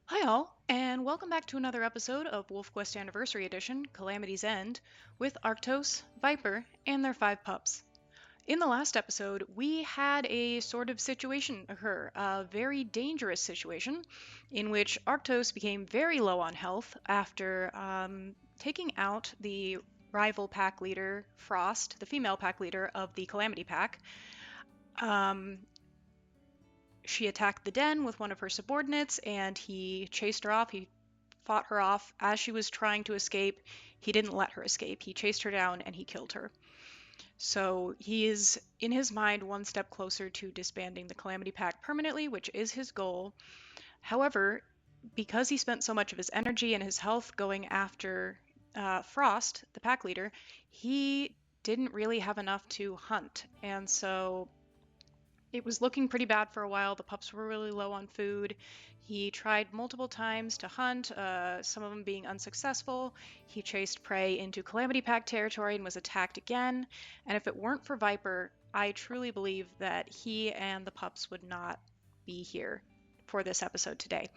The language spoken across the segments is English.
Hi all, and welcome back to another episode of WolfQuest Anniversary Edition, Calamity's End, with Arctos, Viper, and their 5 pups. In the last episode, we had a sort of situation occur, a very dangerous situation, in which Arctos became very low on health after taking out the rival pack leader, Frost, the female pack leader of the Calamity pack. Um, she attacked the den with one of her subordinates, and he chased her off. He fought her off as she was trying to escape. He didn't let her escape. He chased her down and he killed her. So he is, in his mind, one step closer to disbanding the Calamity Pack permanently, which is his goal. However, because he spent so much of his energy and his health going after Frost, the pack leader, he didn't really have enough to hunt. And so it was looking pretty bad for a while. The pups were really low on food. He tried multiple times to hunt, some of them being unsuccessful. He chased prey into Calamity Pack territory and was attacked again. And if it weren't for Viper, I truly believe that he and the pups would not be here for this episode today.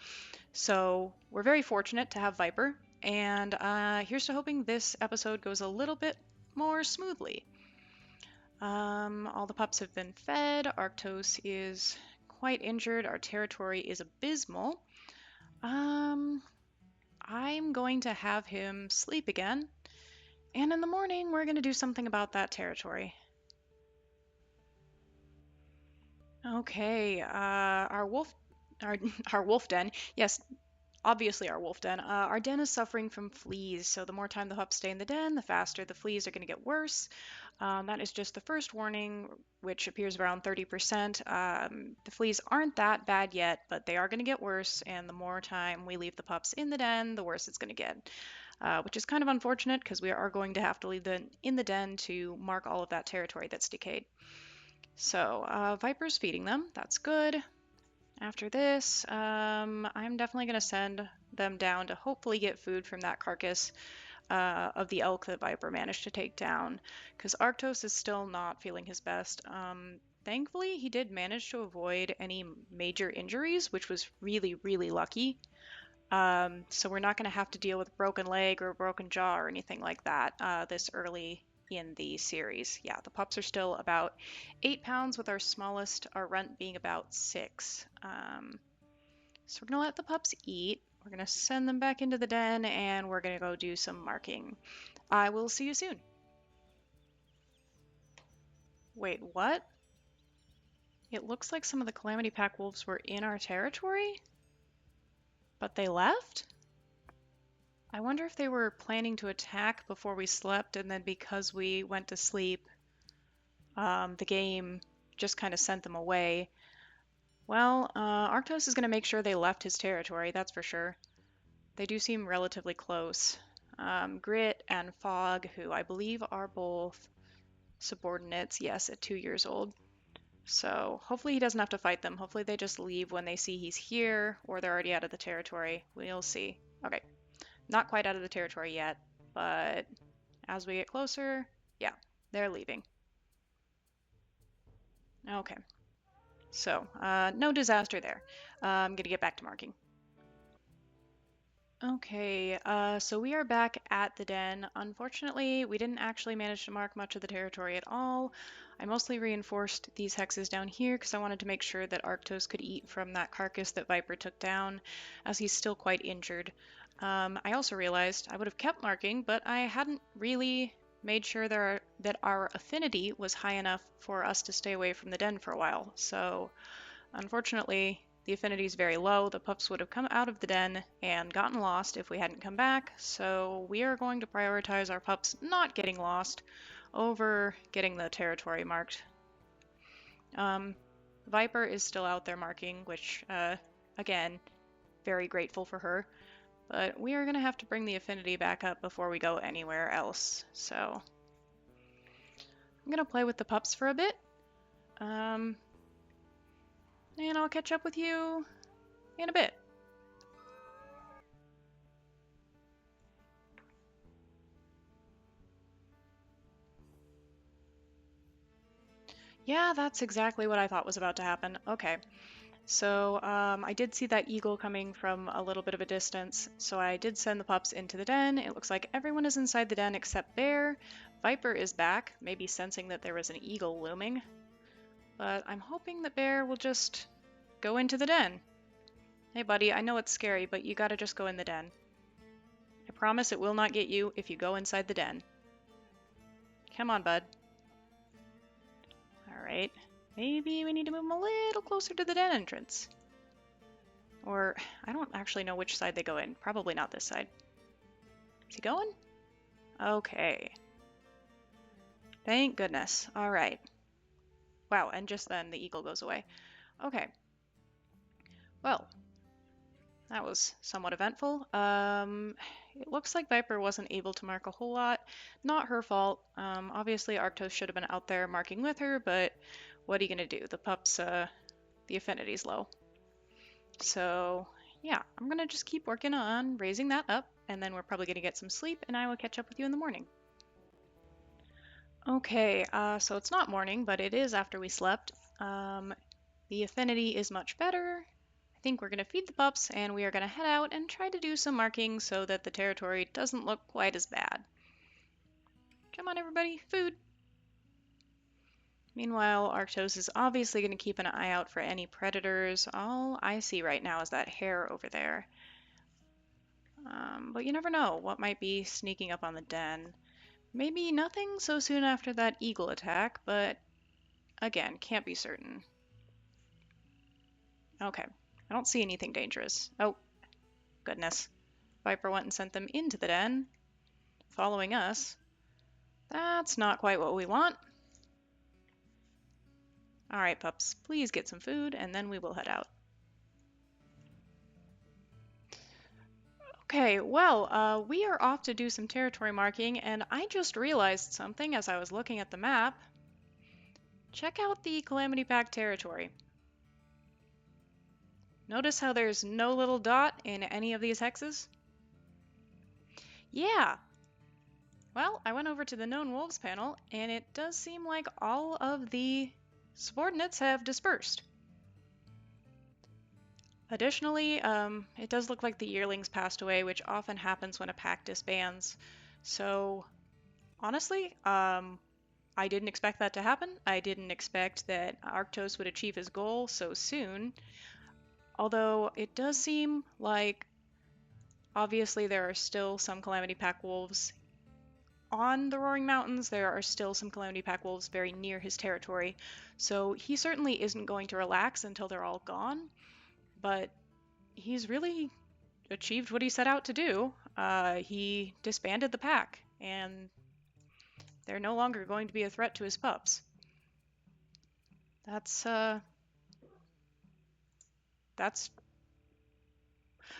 So we're very fortunate to have Viper, and here's to hoping this episode goes a little bit more smoothly. All the pups have been fed. Arctos is quite injured. Our territory is abysmal. Um, I'm going to have him sleep again. And in the morning, we're going to do something about that territory. Okay, our, our wolf den. Yes, obviously our wolf den. Our den is suffering from fleas, so the more time the pups stay in the den, the faster the fleas are going to get worse. That is just the first warning, which appears around 30%. The fleas aren't that bad yet, but they are going to get worse, and the more time we leave the pups in the den, the worse it's going to get. Which is kind of unfortunate because we are going to have to leave them in the den to mark all of that territory that's decayed. So, Viper's feeding them. That's good. After this, I'm definitely going to send them down to hopefully get food from that carcass of the elk that Viper managed to take down, because Arctos is still not feeling his best. Thankfully, he did manage to avoid any major injuries, which was really, really lucky. So we're not going to have to deal with a broken leg or a broken jaw or anything like that this early in the series. Yeah, the pups are still about 8 pounds, with our smallest, our runt, being about 6. So we're going to let the pups eat. We're going to send them back into the den, and we're going to go do some marking. I will see you soon. Wait, what? It looks like some of the Calamity Pack wolves were in our territory, but they left? I wonder if they were planning to attack before we slept, and then because we went to sleep, the game just kind of sent them away. Well, Arctos is going to make sure they left his territory, that's for sure. They do seem relatively close. Grit and Fog, who I believe are both subordinates, yes, at 2 years old. So hopefully he doesn't have to fight them. Hopefully they just leave when they see he's here, or they're already out of the territory. We'll see. Okay, not quite out of the territory yet, but as we get closer, yeah, they're leaving. Okay, so no disaster there. I'm gonna get back to marking. Okay, so we are back at the den. Unfortunately, we didn't actually manage to mark much of the territory at all. I mostly reinforced these hexes down here because I wanted to make sure that Arctos could eat from that carcass that Viper took down, as he's still quite injured. I also realized I would have kept marking, but I hadn't really made sure that our affinity was high enough for us to stay away from the den for a while. So, unfortunately, the affinity is very low. The pups would have come out of the den and gotten lost if we hadn't come back, so we are going to prioritize our pups not getting lost over getting the territory marked. Viper is still out there marking, which, again, very grateful for her, but we are going to have to bring the affinity back up before we go anywhere else, so I'm going to play with the pups for a bit. And I'll catch up with you in a bit. Yeah, that's exactly what I thought was about to happen. Okay, So I did see that eagle coming from a little bit of a distance, so I did send the pups into the den. It looks like everyone is inside the den except Bear. Viper is back, maybe sensing that there was an eagle looming. But I'm hoping that Bear will just go into the den. Hey buddy, I know it's scary, but you gotta just go in the den. I promise it will not get you if you go inside the den. Come on, bud. Alright. Maybe we need to move him a little closer to the den entrance. Or, I don't actually know which side they go in. Probably not this side. Is he going? Okay. Thank goodness. Alright. Wow, and just then the eagle goes away. Okay. Well, that was somewhat eventful. It looks like Viper wasn't able to mark a whole lot. Not her fault. Obviously Arctos should have been out there marking with her, but what are you gonna do? The pups, the affinity's low. So yeah, I'm gonna just keep working on raising that up, and then we're probably gonna get some sleep, and I will catch up with you in the morning. Okay, so it's not morning, but it is after we slept. The affinity is much better. I think we're gonna feed the pups, and we are gonna head out and try to do some marking so that the territory doesn't look quite as bad. Come on, everybody, food! Meanwhile, Arctos is obviously going to keep an eye out for any predators. All I see right now is that hare over there. But you never know what might be sneaking up on the den. Maybe nothing so soon after that eagle attack, but again, can't be certain. Okay, I don't see anything dangerous. Oh, goodness. Viper went and sent them into the den, following us. That's not quite what we want. Alright, pups, please get some food, and then we will head out. Okay, well, we are off to do some territory marking, and I just realized something as I was looking at the map. Check out the Calamity Pack territory. Notice how there's no little dot in any of these hexes? Yeah. Well, I went over to the known wolves panel, and it does seem like all of the subordinates have dispersed. Additionally, it does look like the yearlings passed away, which often happens when a pack disbands. So, honestly, I didn't expect that to happen. I didn't expect that Arctos would achieve his goal so soon. Although it does seem like obviously there are still some Calamity Pack wolves on the Roaring Mountains. There are still some Calamity Pack wolves very near his territory. So he certainly isn't going to relax until they're all gone. But he's really achieved what he set out to do. He disbanded the pack, and they're no longer going to be a threat to his pups. That's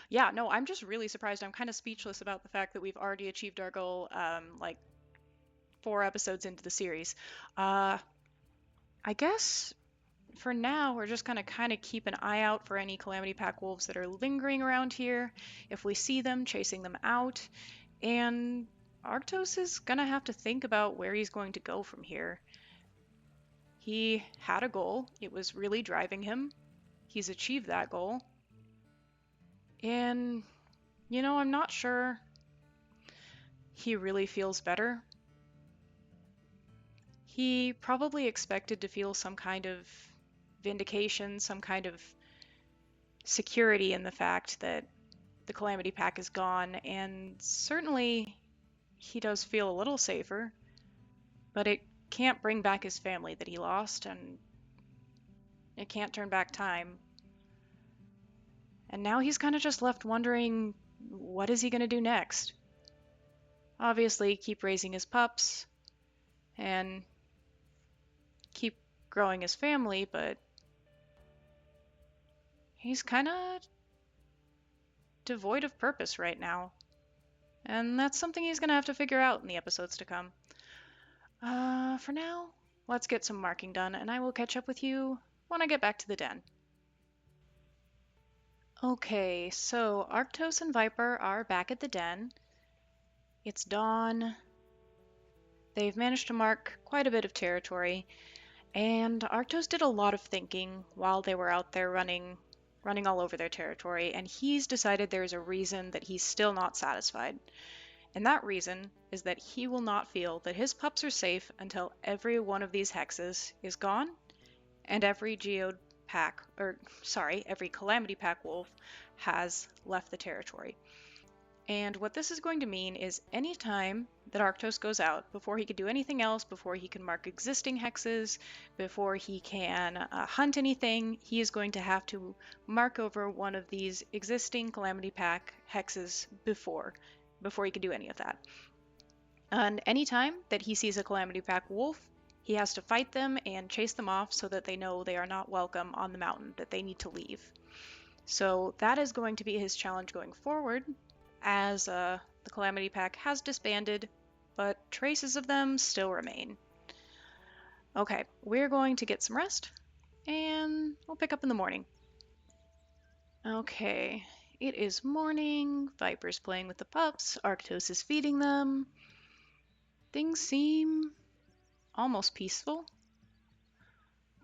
yeah, no, I'm just really surprised. I'm kind of speechless about the fact that we've already achieved our goal, like 4 episodes into the series. I guess for now we're just gonna kind of keep an eye out for any Calamity Pack wolves that are lingering around here. If we see them, chasing them out, and Arctos is gonna have to think about where he's going to go from here. He had a goal. It was really driving him. He's achieved that goal. And, you know, I'm not sure he really feels better. He probably expected to feel some kind of vindication, some kind of security in the fact that the Calamity Pack is gone, and certainly he does feel a little safer, but it can't bring back his family that he lost, and it can't turn back time. And now he's kind of just left wondering, what is he going to do next? Obviously, keep raising his pups and keep growing his family, but he's kind of devoid of purpose right now. And that's something he's going to have to figure out in the episodes to come. For now, let's get some marking done, and I will catch up with you when I get back to the den. Okay, so Arctos and Viper are back at the den. It's dawn. They've managed to mark quite a bit of territory, And Arctos did a lot of thinking while they were out there running all over their territory, and he's decided there's a reason that he's still not satisfied. And that reason is that he will not feel that his pups are safe until every one of these hexes is gone and every geode pack, or sorry, every Calamity Pack wolf has left the territory. And what this is going to mean is any time that Arctos goes out, before he can do anything else, before he can mark existing hexes, before he can hunt anything, he is going to have to mark over one of these existing Calamity Pack hexes before he can do any of that. And anytime that he sees a Calamity Pack wolf, he has to fight them and chase them off so that they know they are not welcome on the mountain, that they need to leave. So that is going to be his challenge going forward, as the Calamity Pack has disbanded, but traces of them still remain. Okay, we're going to get some rest, and we'll pick up in the morning. Okay, it is morning, Viper's playing with the pups, Arctos is feeding them. Things seem almost peaceful,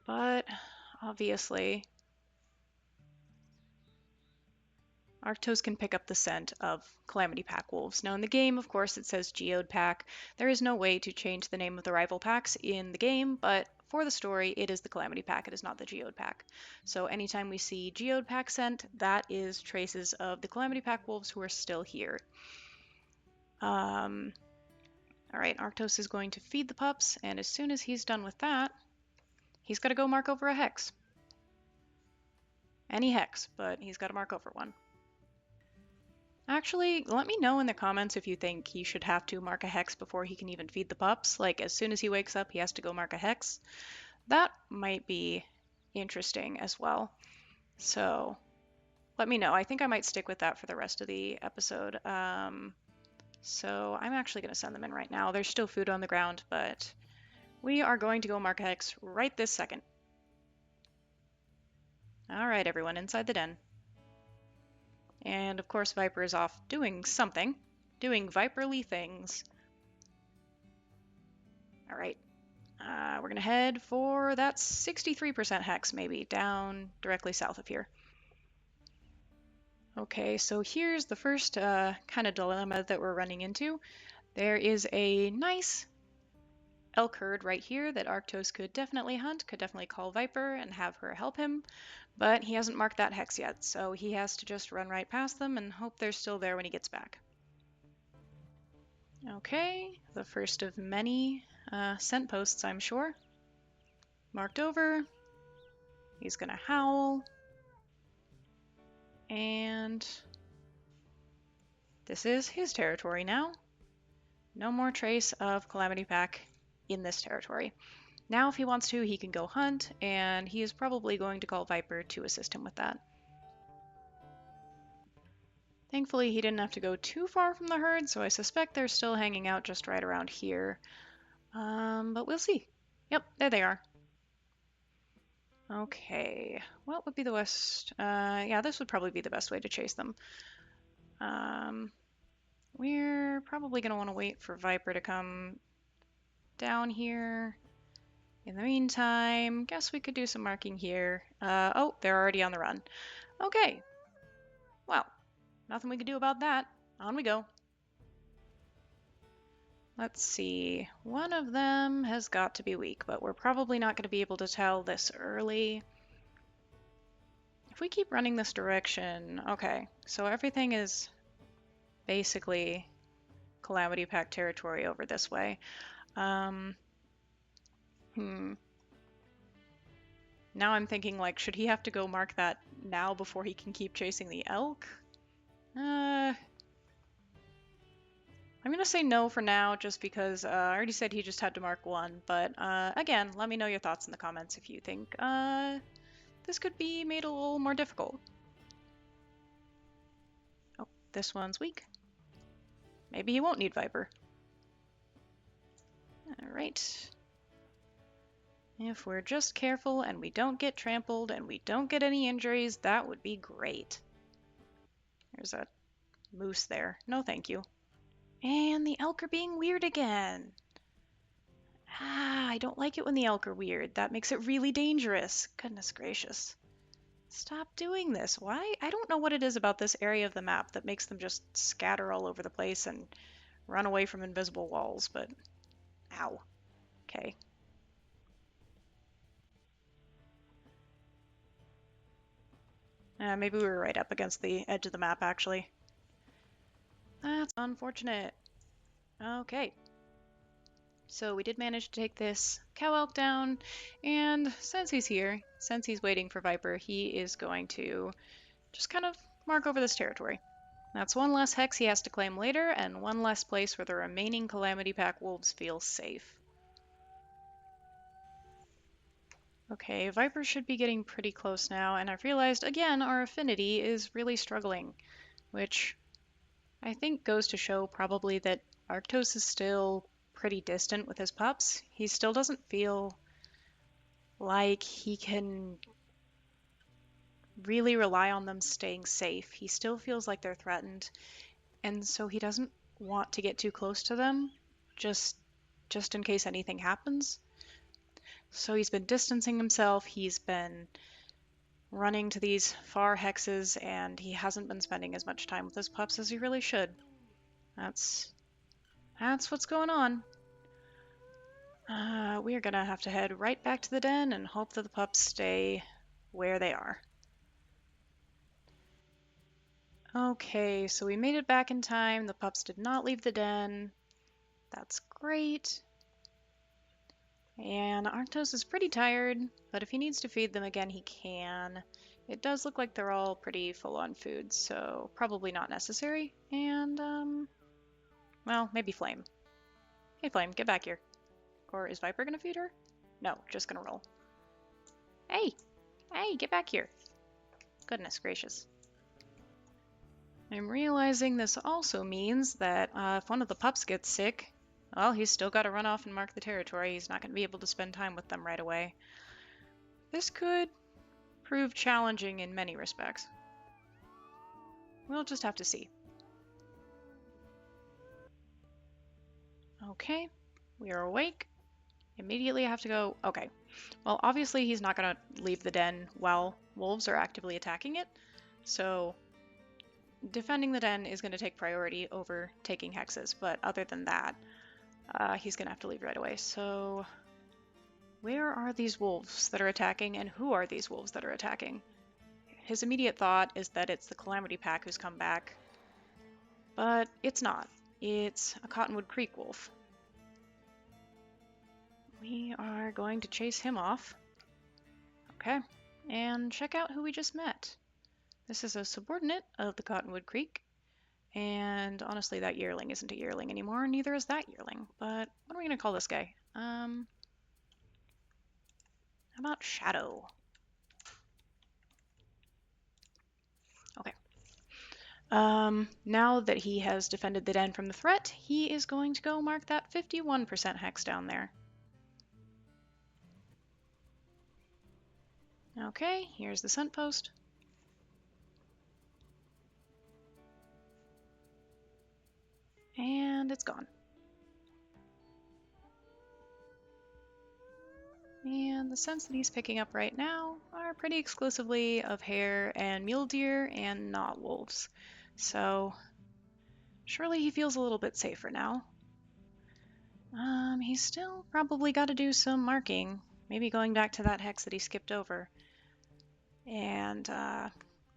but obviously Arctos can pick up the scent of Calamity Pack wolves. Now in the game, of course, it says Geode Pack. There is no way to change the name of the rival packs in the game, but for the story, it is the Calamity Pack. It is not the Geode Pack. So anytime we see Geode Pack scent, that is traces of the Calamity Pack wolves who are still here. All right, Arctos is going to feed the pups, and as soon as he's done with that, he's got to go mark over a hex. Any hex, but he's got to mark over one. Actually, let me know in the comments if you think he should have to mark a hex before he can even feed the pups. Like, as soon as he wakes up, he has to go mark a hex. That might be interesting as well. So, let me know. I think I might stick with that for the rest of the episode. So, I'm actually going to send them in right now. There's still food on the ground, but we are going to go mark a hex right this second. All right, everyone, inside the den. And of course, Viper is off doing something, doing Viperly things. All right, we're gonna head for that 63% hex, maybe, down directly south of here. Okay, so here's the first kind of dilemma that we're running into. There is a nice elk herd right here that Arctos could definitely hunt, could definitely call Viper and have her help him, but he hasn't marked that hex yet, so he has to just run right past them and hope they're still there when he gets back. Okay, the first of many scent posts, I'm sure. Marked over. He's gonna howl. And this is his territory now. No more trace of Calamity Pack in this territory. Now if he wants to, he can go hunt, and he is probably going to call Viper to assist him with that. Thankfully, he didn't have to go too far from the herd, so I suspect they're still hanging out just right around here. But we'll see. Yep, there they are. Okay, what would be the best? Yeah, this would probably be the best way to chase them. We're probably going to want to wait for Viper to come down here. In the meantime, guess we could do some marking here. Oh, they're already on the run. Okay. Well, nothing we could do about that. On we go. Let's see. One of them has got to be weak, but we're probably not going to be able to tell this early. If we keep running this direction, okay, so everything is basically Calamity Pack territory over this way. Now I'm thinking, like, should he have to go mark that now before he can keep chasing the elk? I'm gonna say no for now, just because I already said he just had to mark one, but again, let me know your thoughts in the comments if you think this could be made a little more difficult. Oh, this one's weak. Maybe he won't need Viper. Alright. If we're just careful and we don't get trampled and we don't get any injuries, that would be great. There's a moose there. No thank you. And the elk are being weird again. Ah, I don't like it when the elk are weird. That makes it really dangerous. Goodness gracious. Stop doing this. Why? I don't know what it is about this area of the map that makes them just scatter all over the place and run away from invisible walls, but ow. Okay. Maybe we were right up against the edge of the map, actually. That's unfortunate. Okay. So we did manage to take this cow elk down, and since he's here, since he's waiting for Viper, he is going to just kind of mark over this territory. That's one less hex he has to claim later, and one less place where the remaining Calamity Pack wolves feel safe. Okay, Viper should be getting pretty close now, and I've realized, again, our affinity is really struggling, which I think goes to show probably that Arctos is still pretty distant with his pups. He still doesn't feel like he can really rely on them staying safe. He still feels like they're threatened, and so he doesn't want to get too close to them, just in case anything happens. So he's been distancing himself, he's been running to these far hexes, and he hasn't been spending as much time with his pups as he really should. That's what's going on. We are gonna have to head right back to the den and hope that the pups stay where they are. Okay, so we made it back in time. The pups did not leave the den. That's great. And Arctos is pretty tired, but if he needs to feed them again, he can. It does look like they're all pretty full on food, so probably not necessary. And, well, maybe Flame. Hey, Flame, get back here. Or is Viper gonna feed her? No, just gonna roll. Hey! Hey, get back here. Goodness gracious. I'm realizing this also means that if one of the pups gets sick, well, he's still got to run off and mark the territory. He's not going to be able to spend time with them right away. This could prove challenging in many respects. We'll just have to see. Okay, we are awake. Immediately have to go. Okay, well, obviously he's not going to leave the den while wolves are actively attacking it, so defending the den is going to take priority over taking hexes, but other than that, he's going to have to leave right away. So where are these wolves that are attacking, and who are these wolves that are attacking? His immediate thought is that it's the Calamity Pack who's come back, but it's not. It's a Cottonwood Creek wolf. We are going to chase him off. Okay, and check out who we just met. This is a subordinate of the Cottonwood Creek, and honestly that yearling isn't a yearling anymore, neither is that yearling, but what are we going to call this guy? How about Shadow? Okay. Now that he has defended the den from the threat, he is going to go mark that 51% hex down there. Okay, here's the scent post. And it's gone. And the scents that he's picking up right now are pretty exclusively of hare and mule deer and not wolves. So surely he feels a little bit safer now. He's still probably got to do some marking, maybe going back to that hex that he skipped over. And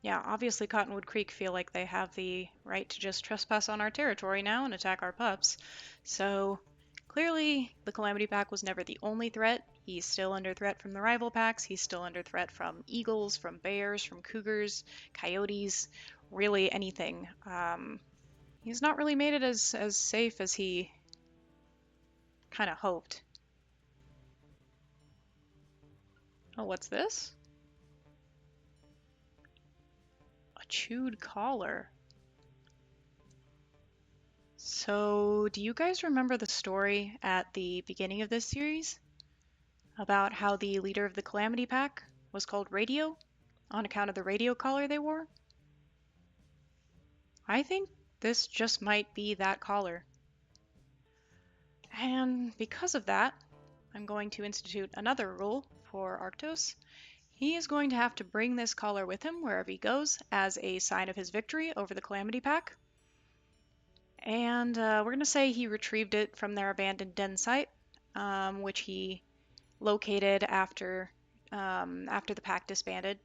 yeah, obviously Cottonwood Creek feel like they have the right to just trespass on our territory now and attack our pups. So clearly the Calamity Pack was never the only threat. He's still under threat from the rival packs. He's still under threat from eagles, from bears, from cougars, coyotes, really anything. He's not really made it as safe as he kind of hoped. Oh, what's this? A chewed collar. So, do you guys remember the story at the beginning of this series about how the leader of the Calamity Pack was called Radio on account of the radio collar they wore? I think this just might be that collar. And because of that, I'm going to institute another rule for Arctos. He is going to have to bring this collar with him wherever he goes as a sign of his victory over the Calamity Pack. And we're going to say he retrieved it from their abandoned den site, which he located after the pack disbanded.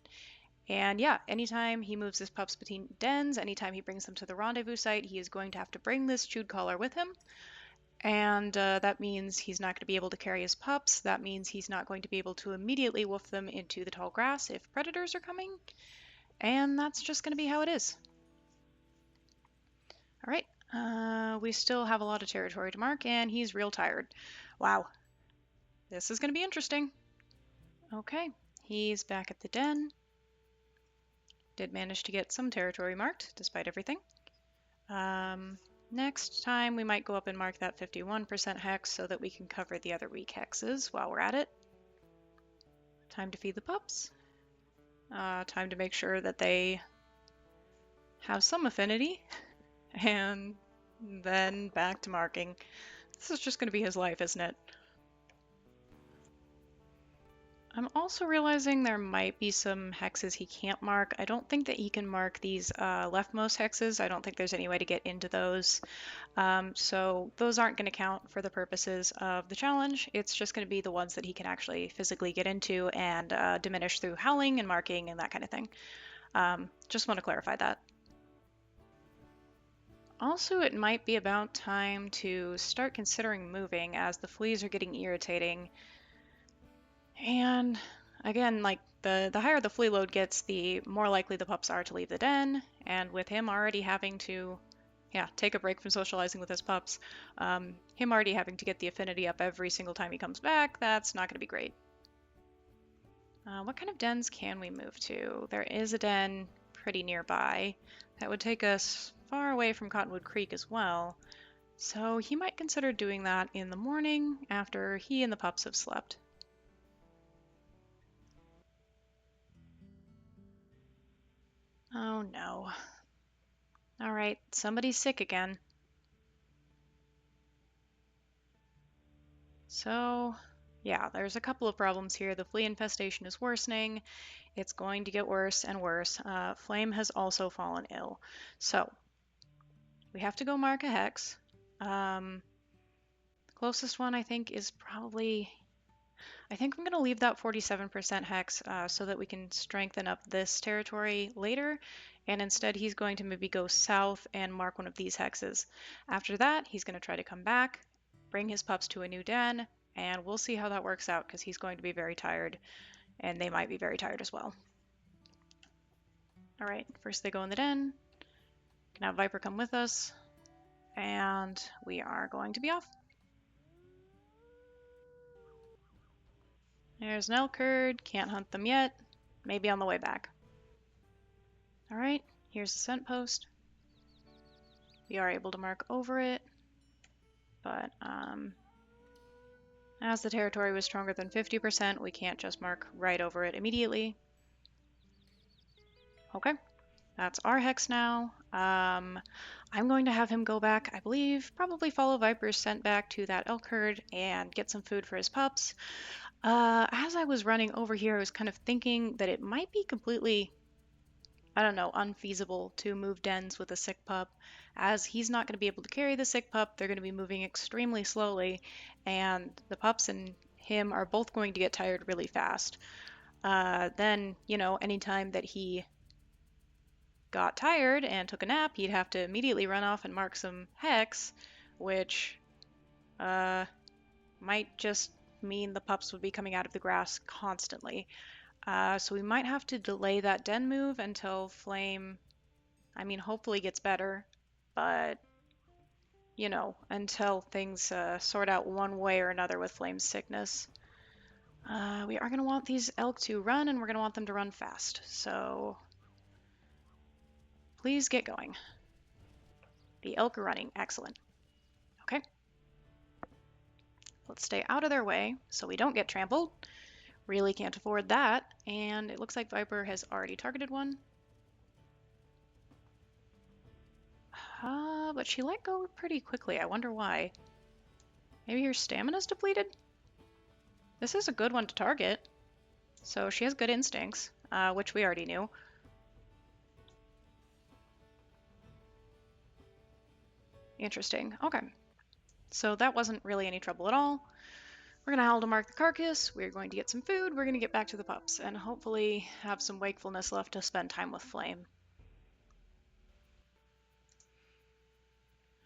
And yeah, anytime he moves his pups between dens, anytime he brings them to the rendezvous site, he is going to have to bring this chewed collar with him. And that means he's not going to be able to carry his pups. That means he's not going to be able to immediately wolf them into the tall grass if predators are coming. And that's just going to be how it is. All right, we still have a lot of territory to mark, and he's real tired. Wow, this is going to be interesting. Okay, he's back at the den. Did manage to get some territory marked, despite everything. Next time we might go up and mark that 51% hex so that we can cover the other weak hexes while we're at it. Time to feed the pups. Time to make sure that they have some affinity. And then back to marking. This is just going to be his life, isn't it? I'm also realizing there might be some hexes he can't mark. I don't think that he can mark these leftmost hexes. I don't think there's any way to get into those. So those aren't going to count for the purposes of the challenge. It's just going to be the ones that he can actually physically get into and diminish through howling and marking and that kind of thing. Just want to clarify that. Also, it might be about time to start considering moving as the fleas are getting irritating. And again, like the higher the flea load gets, the more likely the pups are to leave the den. And with him already having to, take a break from socializing with his pups, him already having to get the affinity up every single time he comes back, that's not going to be great. What kind of dens can we move to? There is a den pretty nearby that would take us far away from Cottonwood Creek as well. So he might consider doing that in the morning after he and the pups have slept. Oh no. Alright, somebody's sick again. So, yeah, there's a couple of problems here. The flea infestation is worsening. It's going to get worse and worse. Flame has also fallen ill. So, we have to go mark a hex. The closest one, I think, is probably... I think I'm going to leave that 47% hex so that we can strengthen up this territory later, and instead he's going to maybe go south and mark one of these hexes. After that, he's going to try to come back, bring his pups to a new den, and we'll see how that works out because he's going to be very tired, and they might be very tired as well. Alright, first they go in the den, can have Viper come with us, and we are going to be off. There's an elk herd, can't hunt them yet, maybe on the way back. Alright, here's the scent post. We are able to mark over it, but as the territory was stronger than 50%, we can't just mark right over it immediately. Okay, that's our hex now. I'm going to have him go back, I believe, probably follow Viper's scent back to that elk herd and get some food for his pups. As I was running over here, I was kind of thinking that it might be completely, I don't know, unfeasible to move dens with a sick pup, as he's not going to be able to carry the sick pup. They're going to be moving extremely slowly, and the pups and him are both going to get tired really fast. Then, anytime that he got tired and took a nap, he'd have to immediately run off and mark some hex, which might just mean the pups would be coming out of the grass constantly. So we might have to delay that den move until Flame, hopefully gets better, but, until things sort out one way or another with Flame's sickness. We are going to want these elk to run, and we're going to want them to run fast, so please get going. The elk are running. Excellent. Okay. Let's stay out of their way so we don't get trampled. Really can't afford that. And it looks like Viper has already targeted one. But she let go pretty quickly. I wonder why. Maybe her stamina's depleted? This is a good one to target. So she has good instincts, which we already knew. Interesting. Okay. So that wasn't really any trouble at all. We're going to howl to mark the carcass. We're going to get some food. We're going to get back to the pups and hopefully have some wakefulness left to spend time with Flame.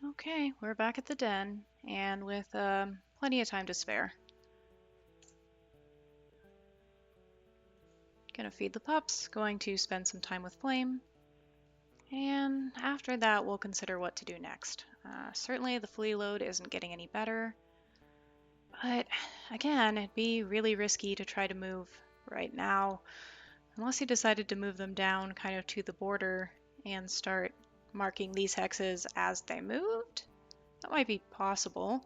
Okay, we're back at the den and with plenty of time to spare. Gonna feed the pups, going to spend some time with Flame. And after that, we'll consider what to do next. Certainly the flea load isn't getting any better. But again, it'd be really risky to try to move right now, unless he decided to move them down kind of to the border and start marking these hexes as they moved. That might be possible.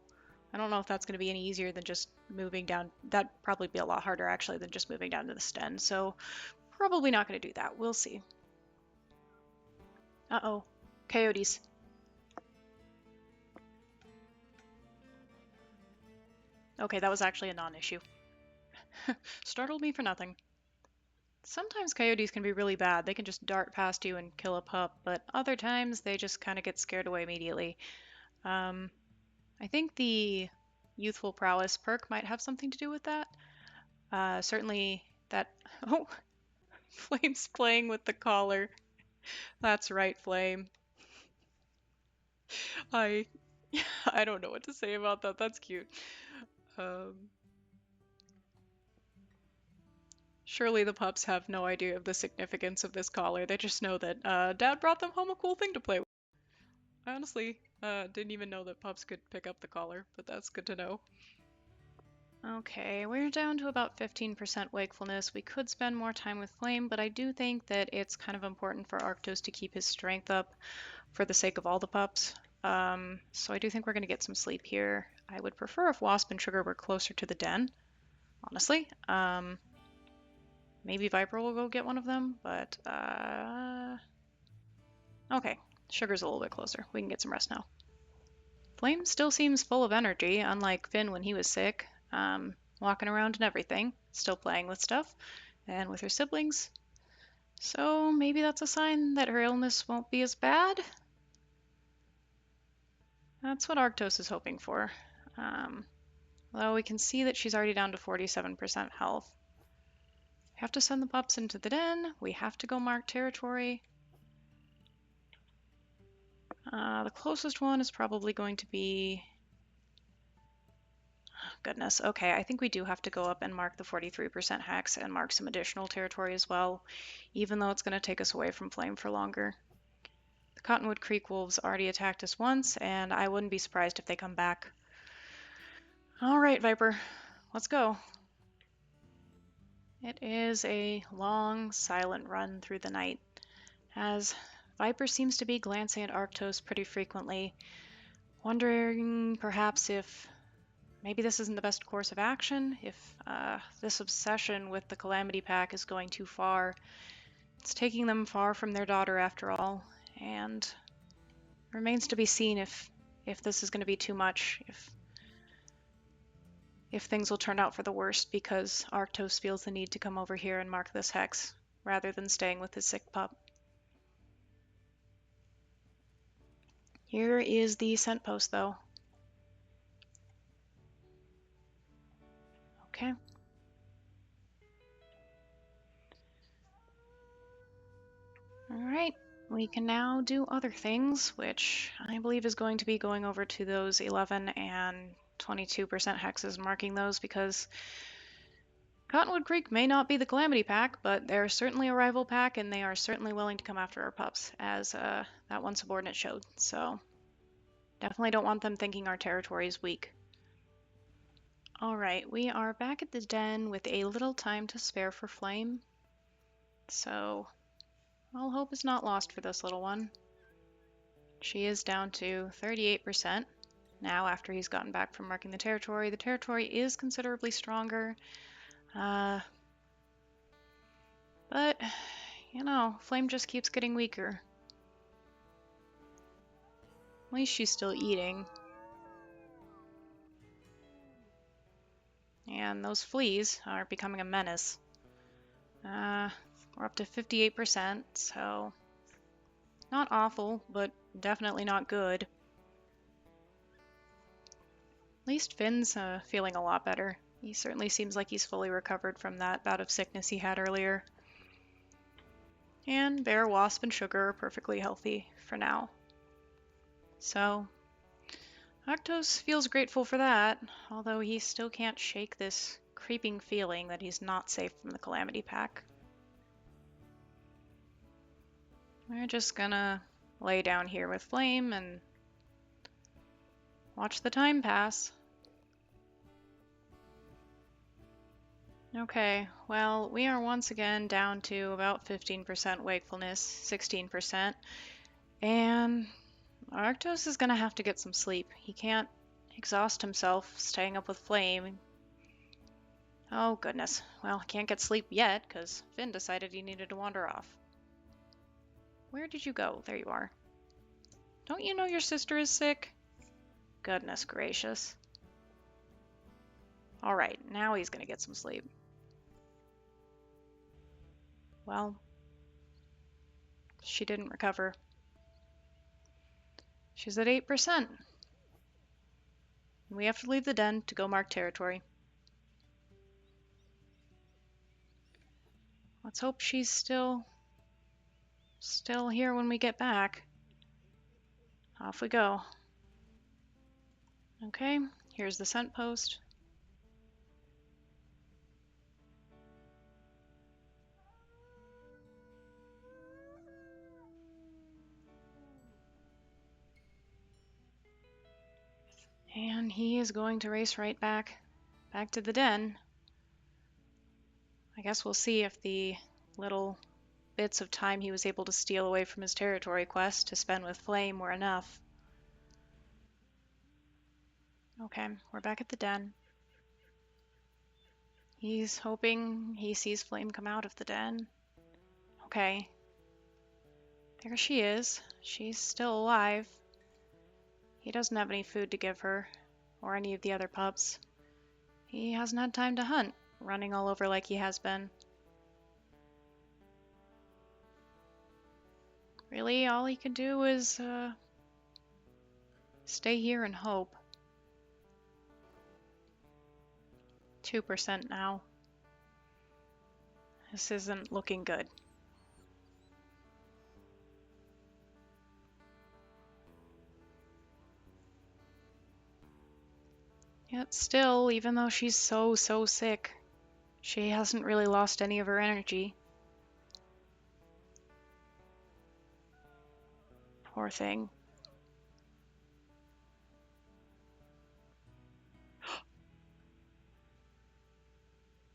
I don't know if that's going to be any easier than just moving down. That'd probably be a lot harder actually than just moving down to the den. So probably not going to do that. We'll see. Uh-oh. Coyotes. Okay, that was actually a non-issue. Startled me for nothing. Sometimes coyotes can be really bad. They can just dart past you and kill a pup, but other times they just kind of get scared away immediately. I think the youthful prowess perk might have something to do with that. Certainly that... Oh, Flame's playing with the collar. That's right, Flame. I I don't know what to say about that. That's cute. Surely the pups have no idea of the significance of this collar. They just know that Dad brought them home a cool thing to play with. I honestly didn't even know that pups could pick up the collar, but that's good to know. Okay, we're down to about 15% wakefulness. We could spend more time with Flame, but I do think that it's kind of important for Arctos to keep his strength up for the sake of all the pups. So I do think we're going to get some sleep here. I would prefer if Wasp and Sugar were closer to the den, honestly. Maybe Viper will go get one of them, but okay, Sugar's a little bit closer. We can get some rest now. Flame still seems full of energy, unlike Finn when he was sick. Walking around and everything, still playing with stuff, and with her siblings. So maybe that's a sign that her illness won't be as bad? That's what Arctos is hoping for. Although we can see that she's already down to 47% health. We have to send the pups into the den. We have to go mark territory. The closest one is probably going to be... Goodness, okay, I think we do have to go up and mark the 43% hex and mark some additional territory as well, even though it's going to take us away from Flame for longer. The Cottonwood Creek wolves already attacked us once, and I wouldn't be surprised if they come back. Alright, Viper, let's go. It is a long, silent run through the night, as Viper seems to be glancing at Arctos pretty frequently, wondering perhaps if maybe this isn't the best course of action, if this obsession with the Calamity Pack is going too far. It's taking them far from their daughter after all, and it remains to be seen if this is going to be too much, if things will turn out for the worst because Arctos feels the need to come over here and mark this hex rather than staying with his sick pup. Here is the scent post though. Okay. Alright, we can now do other things, which I believe is going to be going over to those 11 and 22% hexes, marking those because Cottonwood Creek may not be the Calamity Pack, but they're certainly a rival pack, and they are certainly willing to come after our pups, as that one subordinate showed. So definitely don't want them thinking our territory is weak. Alright, we are back at the den with a little time to spare for Flame. So all hope is not lost for this little one. She is down to 38% now after he's gotten back from marking the territory. The territory is considerably stronger. But, you know, Flame just keeps getting weaker. At least she's still eating. Yeah, and those fleas are becoming a menace. We're up to 58%, so not awful, but definitely not good. At least Finn's feeling a lot better. He certainly seems like he's fully recovered from that bout of sickness he had earlier. And Bear, Wasp, and Sugar are perfectly healthy for now. So, Arctos feels grateful for that, although he still can't shake this creeping feeling that he's not safe from the Calamity pack. We're just gonna lay down here with Flame and watch the time pass. Okay, well, we are once again down to about 15% wakefulness, 16%, and Arctos is gonna have to get some sleep. He can't exhaust himself staying up with Flame. Oh goodness, well, he can't get sleep yet because Finn decided he needed to wander off. Where did you go? There you are. Don't you know your sister is sick? Goodness gracious. Alright, now he's gonna get some sleep. Well, she didn't recover. She's at 8%. We have to leave the den to go mark territory. Let's hope she's still here when we get back. Off we go. Okay, here's the scent post. And he is going to race right back to the den. I guess we'll see if the little bits of time he was able to steal away from his territory quest to spend with Flame were enough. Okay, we're back at the den. He's hoping he sees Flame come out of the den. Okay. There she is. She's still alive. He doesn't have any food to give her, or any of the other pups. He hasn't had time to hunt, running all over like he has been. Really, all he could do is stay here and hope. 2% now. This isn't looking good. Yet still, even though she's so sick, she hasn't really lost any of her energy. Poor thing.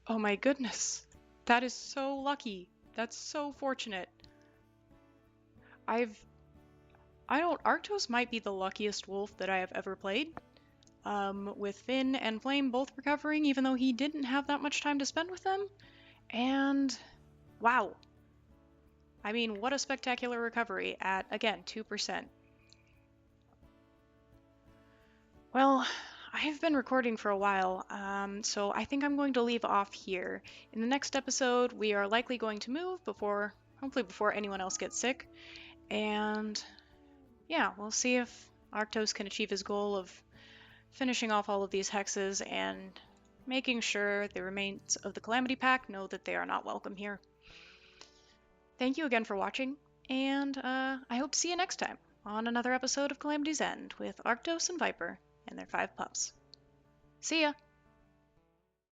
Oh my goodness. That is so lucky. That's so fortunate. Arctos might be the luckiest wolf that I have ever played. With Finn and Flame both recovering, even though he didn't have that much time to spend with them. And wow. I mean, what a spectacular recovery at, again, 2%. Well, I've been recording for a while, so I think I'm going to leave off here. In the next episode, we are likely going to move hopefully before anyone else gets sick. And yeah, we'll see if Arctos can achieve his goal of finishing off all of these hexes and making sure the remains of the Calamity pack know that they are not welcome here. Thank you again for watching, and I hope to see you next time on another episode of Calamity's End with Arctos and Viper and their 5 pups. See ya!